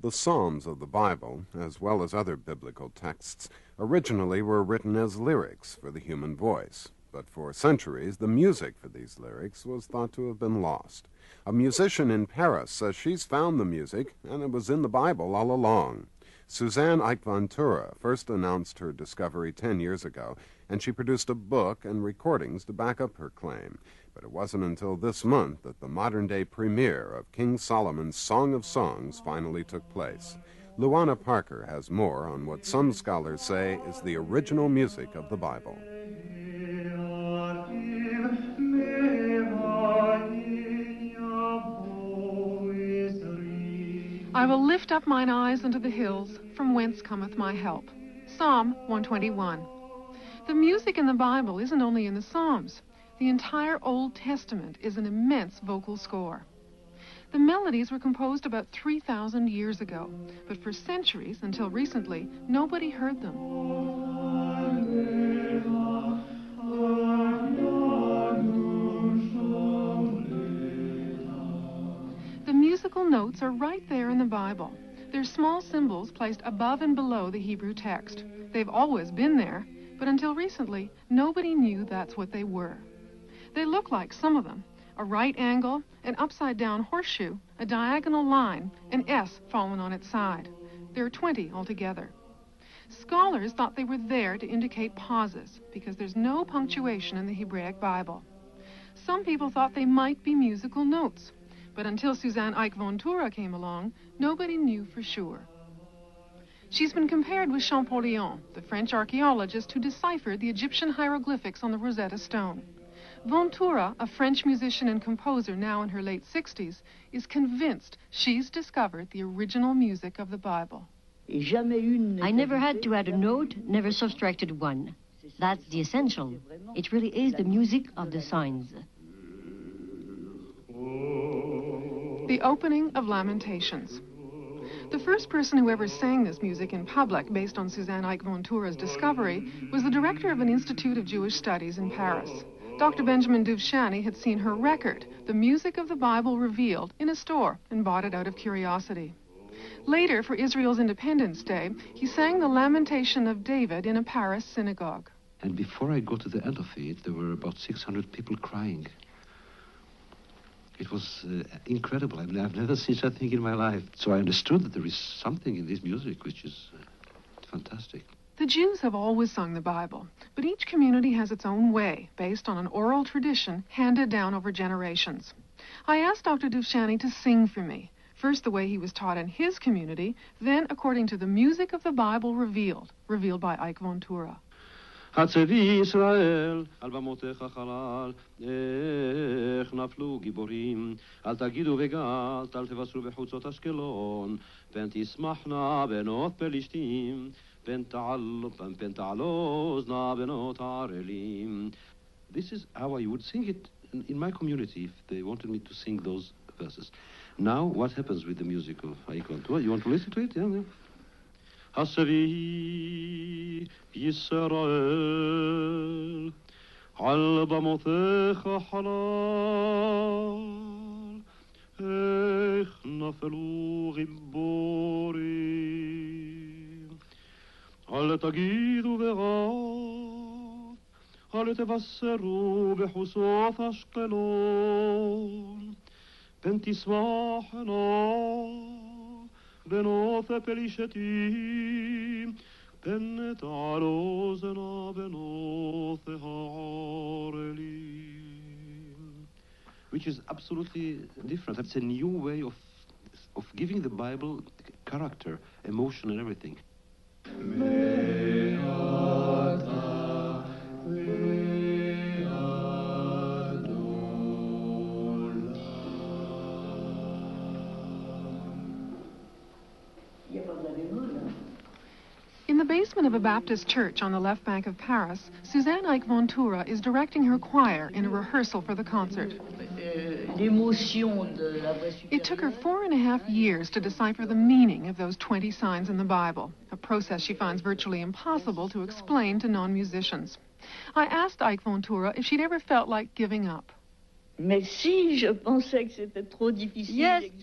The Psalms of the Bible, as well as other biblical texts, originally were written as lyrics for the human voice. But for centuries, the music for these lyrics was thought to have been lost. A musician in Paris says she's found the music, and it was in the Bible all along. Suzanne Haik Vantoura first announced her discovery 10 years ago, and she produced a book and recordings to back up her claim. But it wasn't until this month that the modern-day premiere of King Solomon's Song of Songs finally took place. Luana Parker has more on what some scholars say is the original music of the Bible. I will lift up mine eyes unto the hills, from whence cometh my help. Psalm 121. The music in the Bible isn't only in the Psalms. The entire Old Testament is an immense vocal score. The melodies were composed about 3,000 years ago, but for centuries, until recently, nobody heard them. The musical notes are right there in the Bible. They're small symbols placed above and below the Hebrew text. They've always been there, but until recently, nobody knew that's what they were. They look like some of them: a right angle, an upside-down horseshoe, a diagonal line, an S fallen on its side. There are 20 altogether. Scholars thought they were there to indicate pauses, because there's no punctuation in the Hebraic Bible. Some people thought they might be musical notes, but until Suzanne Haik Vantoura came along, nobody knew for sure. She's been compared with Champollion, the French archaeologist who deciphered the Egyptian hieroglyphics on the Rosetta Stone. Vantoura, a French musician and composer now in her late 60s, is convinced she's discovered the original music of the Bible. I never had to add a note, never subtracted one. That's the essential. It really is the music of the signs. The opening of Lamentations. The first person who ever sang this music in public, based on Suzanne Haik Vantoura's discovery, was the director of an Institute of Jewish Studies in Paris. Dr. Benjamin Duvshani had seen her record, The Music of the Bible Revealed, in a store and bought it out of curiosity. Later, for Israel's Independence Day, he sang the Lamentation of David in a Paris synagogue. And before I got to the end of it, there were about 600 people crying. It was incredible. I've never seen such a thing in my life. So I understood that there is something in this music which is fantastic. The Jews have always sung the Bible, but each community has its own way, based on an oral tradition handed down over generations. I asked Dr. Duvshani to sing for me, first the way he was taught in his community, then according to the music of the Bible revealed by Haik Vantoura. הצבי ישראל, על במותיך חלל, איך נפלו גיבורים, אל תגידו וגת, אל תבשרו בחוצות אשקלון, פן תשמחנה בנות פלישתים, פן תעלוזנה בנות ערלים. This is how I would sing it in my community if they wanted me to sing those verses. Now, what happens with the music of Haik Vantoura? You want to listen to it? Yeah. הסבי ישראל, על במותיך חלל, איך נפלו גיבורים. אל תגידו ורב, אל תבשרו בחוצות אשקלון, פן תשמחנה בנות פלישתים, פן תעלוזנה בנות הערלים. Which is absolutely different. It's a new way of giving the Bible character, emotion, and everything. In the basement of a Baptist church on the left bank of Paris, Suzanne Haik Vantoura is directing her choir in a rehearsal for the concert. It took her 4.5 years to decipher the meaning of those 20 signs in the Bible, a process she finds virtually impossible to explain to non-musicians. I asked Haik Vantoura if she'd ever felt like giving up. Yes,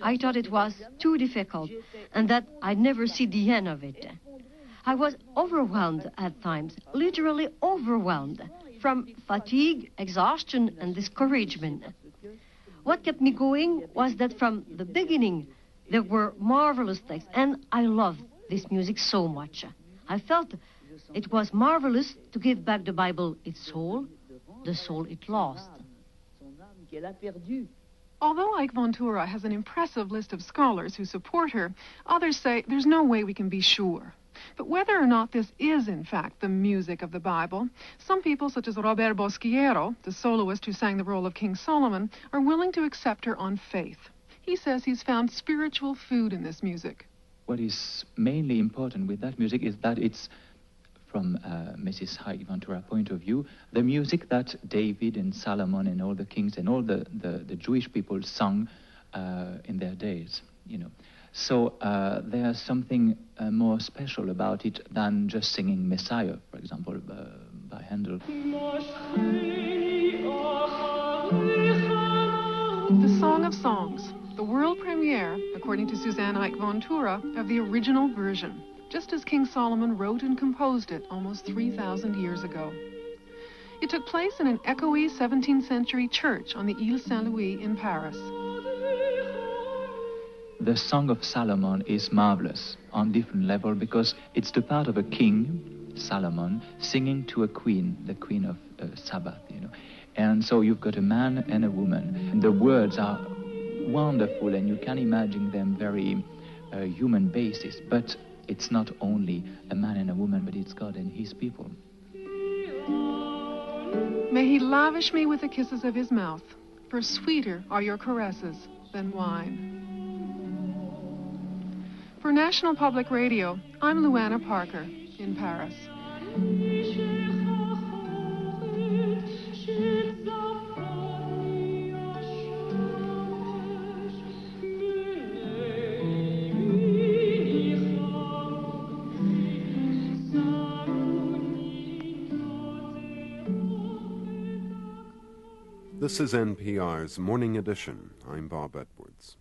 I thought it was too difficult and that I'd never see the end of it. I was overwhelmed at times, literally overwhelmed, from fatigue, exhaustion, and discouragement. What kept me going was that from the beginning, there were marvelous texts, and I loved this music so much. I felt it was marvelous to give back the Bible its soul, the soul it lost. Although Haik Vantoura has an impressive list of scholars who support her, others say there's no way we can be sure. But whether or not this is, in fact, the music of the Bible, some people, such as Robert Bosquiero, the soloist who sang the role of King Solomon, are willing to accept her on faith. He says he's found spiritual food in this music. What is mainly important with that music is that it's, from Mrs. Haik Vantoura's point of view, the music that David and Solomon and all the kings and all the Jewish people sung in their days, you know. So there's something more special about it than just singing Messiah, for example, by Handel. The Song of Songs, the world premiere, according to Suzanne Haik Vantoura, of the original version, just as King Solomon wrote and composed it almost 3,000 years ago. It took place in an echoey 17th century church on the Ile Saint-Louis in Paris. The Song of Solomon is marvelous on different level because it's the part of a king, Solomon, singing to a queen, the queen of Sabbath, you know. And so you've got a man and a woman. And the words are wonderful and you can imagine them very human basis. But it's not only a man and a woman, but it's God and his people. May he lavish me with the kisses of his mouth, for sweeter are your caresses than wine. For National Public Radio, I'm Luana Parker in Paris. This is NPR's Morning Edition. I'm Bob Edwards.